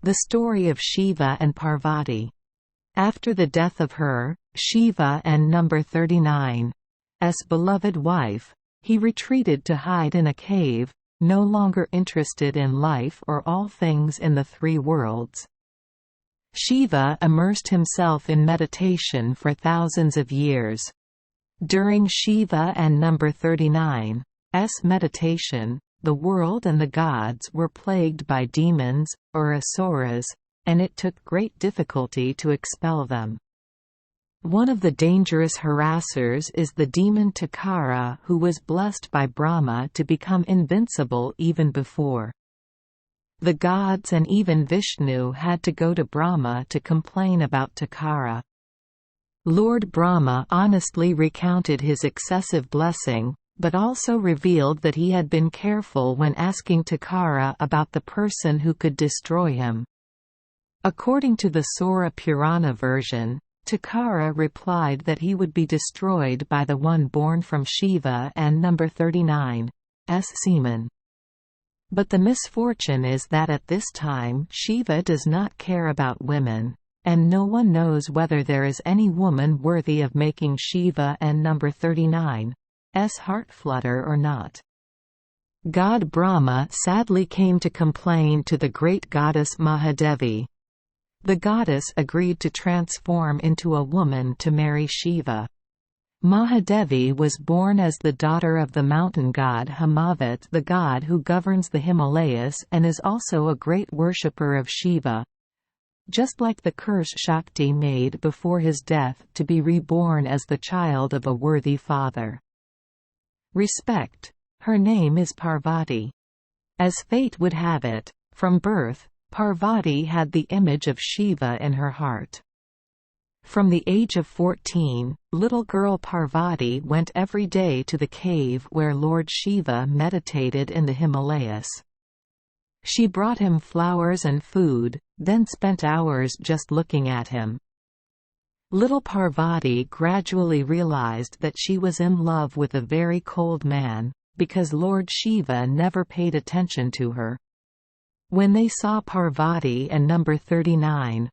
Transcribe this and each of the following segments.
The story of Shiva and Parvati. After the death of her, Shiva and number 39's beloved wife, he retreated to hide in a cave, no longer interested in life or all things in the three worlds. Shiva immersed himself in meditation for thousands of years. During Shiva and number 39's meditation, the world and the gods were plagued by demons, or asuras, and it took great difficulty to expel them. One of the dangerous harassers is the demon Takara, who was blessed by Brahma to become invincible even before. The gods and even Vishnu had to go to Brahma to complain about Takara. Lord Brahma honestly recounted his excessive blessing, but also revealed that he had been careful when asking Takara about the person who could destroy him. According to the Sura Purana version, Takara replied that he would be destroyed by the one born from Shiva and number 39's semen. But the misfortune is that at this time Shiva does not care about women, and no one knows whether there is any woman worthy of making Shiva and number 39's heart flutter or not. God Brahma sadly came to complain to the great goddess Mahadevi. The goddess agreed to transform into a woman to marry Shiva. Mahadevi was born as the daughter of the mountain god Himavat, the god who governs the Himalayas and is also a great worshipper of Shiva. Just like the curse Shakti made before his death to be reborn as the child of a worthy father. Respect. Her name is Parvati. As fate would have it, from birth, Parvati had the image of Shiva in her heart. From the age of 14, little girl Parvati went every day to the cave where Lord Shiva meditated in the Himalayas. She brought him flowers and food, then spent hours just looking at him. Little Parvati gradually realized that she was in love with a very cold man, because Lord Shiva never paid attention to her. When they saw Parvati and number 39's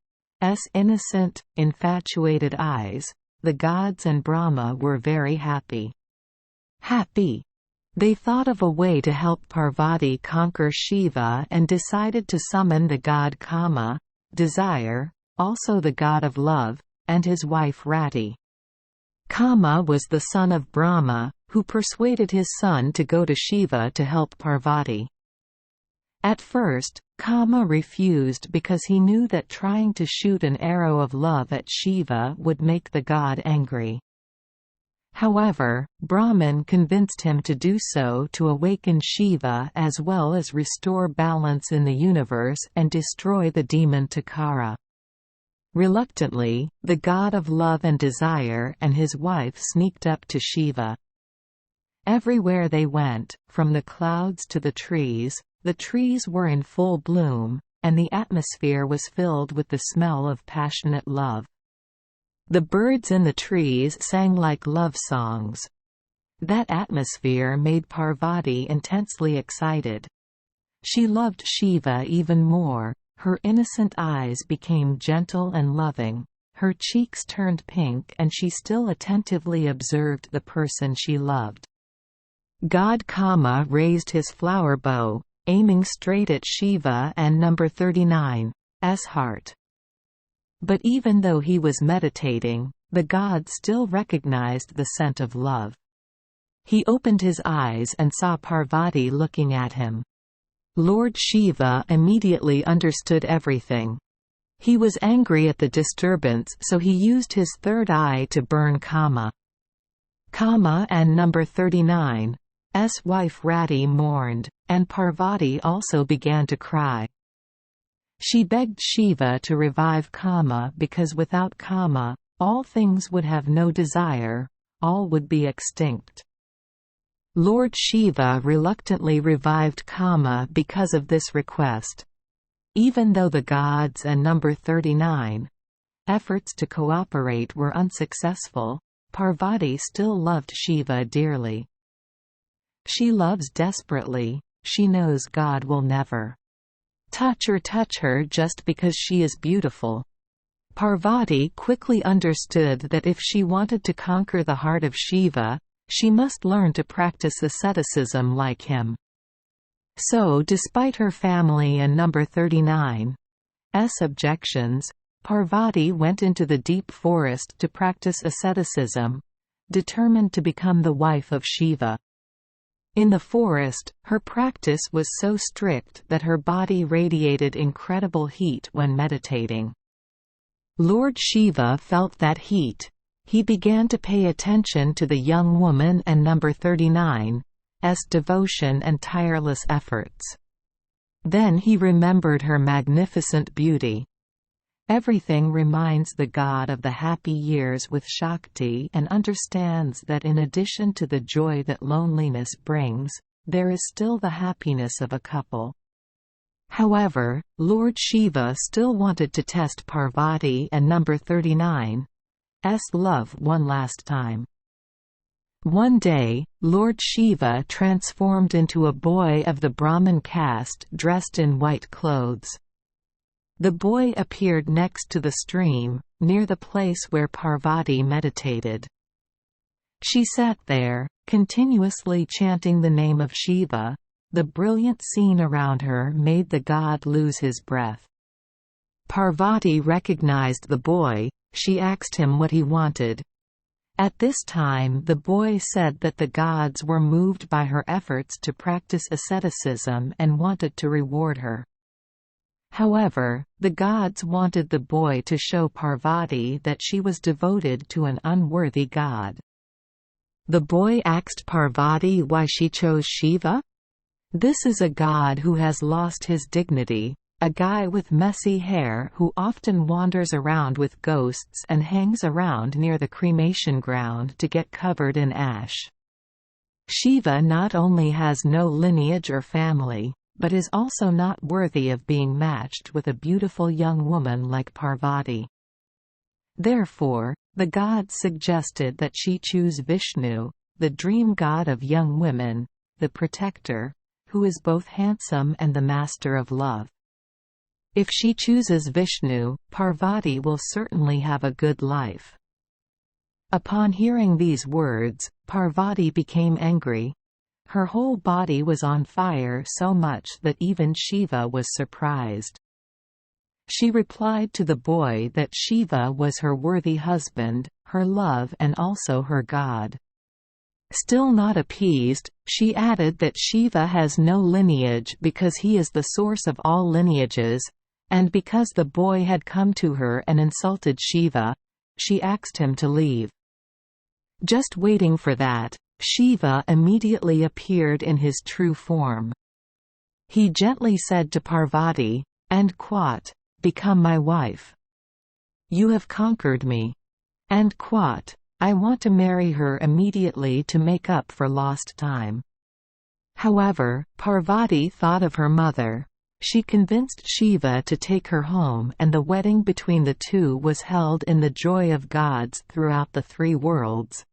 innocent, infatuated eyes, the gods and Brahma were very happy. They thought of a way to help Parvati conquer Shiva and decided to summon the god Kama, desire, also the god of love, and his wife Rati. Kama was the son of Brahma, who persuaded his son to go to Shiva to help Parvati. At first, Kama refused because he knew that trying to shoot an arrow of love at Shiva would make the god angry. However, Brahman convinced him to do so to awaken Shiva as well as restore balance in the universe and destroy the demon Takara. Reluctantly, the god of love and desire and his wife sneaked up to Shiva. Everywhere they went, from the clouds to the trees were in full bloom, and the atmosphere was filled with the smell of passionate love. The birds in the trees sang like love songs. That atmosphere made Parvati intensely excited. She loved Shiva even more, her innocent eyes became gentle and loving, her cheeks turned pink and she still attentively observed the person she loved. God Kama raised his flower bow, aiming straight at Shiva and number 39's heart. But even though he was meditating, the god still recognized the scent of love. He opened his eyes and saw Parvati looking at him. Lord Shiva immediately understood everything. He was angry at the disturbance, so he used his third eye to burn Kama. Kama and number 39's wife Rati mourned, and Parvati also began to cry. She begged Shiva to revive Kama because without Kama, all things would have no desire, all would be extinct. Lord Shiva reluctantly revived Kama because of this request. Even though the gods and number 39's efforts to cooperate were unsuccessful, Parvati still loved Shiva dearly. She loves desperately, she knows God will never touch her just because she is beautiful." Parvati quickly understood that if she wanted to conquer the heart of Shiva, she must learn to practice asceticism like him. So despite her family and number 39's objections, Parvati went into the deep forest to practice asceticism, determined to become the wife of Shiva. In the forest, her practice was so strict that her body radiated incredible heat when meditating. Lord Shiva felt that heat. He began to pay attention to the young woman and number 39's devotion and tireless efforts. Then he remembered her magnificent beauty. Everything reminds the god of the happy years with Shakti and understands that in addition to the joy that loneliness brings, there is still the happiness of a couple. However, Lord Shiva still wanted to test Parvati and number 39's love one last time. One day, Lord Shiva transformed into a boy of the Brahmin caste dressed in white clothes. The boy appeared next to the stream, near the place where Parvati meditated. She sat there, continuously chanting the name of Shiva. The brilliant scene around her made the god lose his breath. Parvati recognized the boy. She asked him what he wanted. At this time the boy said that the gods were moved by her efforts to practice asceticism and wanted to reward her. However, the gods wanted the boy to show Parvati that she was devoted to an unworthy god. The boy asked Parvati why she chose Shiva. "This is a god who has lost his dignity, a guy with messy hair who often wanders around with ghosts and hangs around near the cremation ground to get covered in ash. Shiva not only has no lineage or family, but is also not worthy of being matched with a beautiful young woman like Parvati. Therefore, the gods suggested that she choose Vishnu, the dream god of young women, the protector, who is both handsome and the master of love. If she chooses Vishnu, Parvati will certainly have a good life." Upon hearing these words, Parvati became angry. Her whole body was on fire so much that even Shiva was surprised. She replied to the boy that Shiva was her worthy husband, her love and also her god. Still not appeased, she added that Shiva has no lineage because he is the source of all lineages, and because the boy had come to her and insulted Shiva, she asked him to leave. Just waiting for that, Shiva immediately appeared in his true form. He gently said to Parvati, "Become my wife. You have conquered me. I want to marry her immediately to make up for lost time." However, Parvati thought of her mother. She convinced Shiva to take her home and the wedding between the two was held in the joy of gods throughout the three worlds.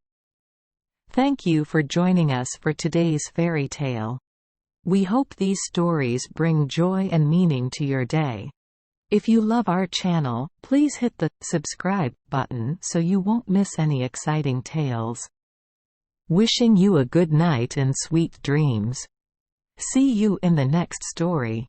Thank you for joining us for today's fairy tale. We hope these stories bring joy and meaning to your day. If you love our channel, please hit the subscribe button so you won't miss any exciting tales. Wishing you a good night and sweet dreams. See you in the next story.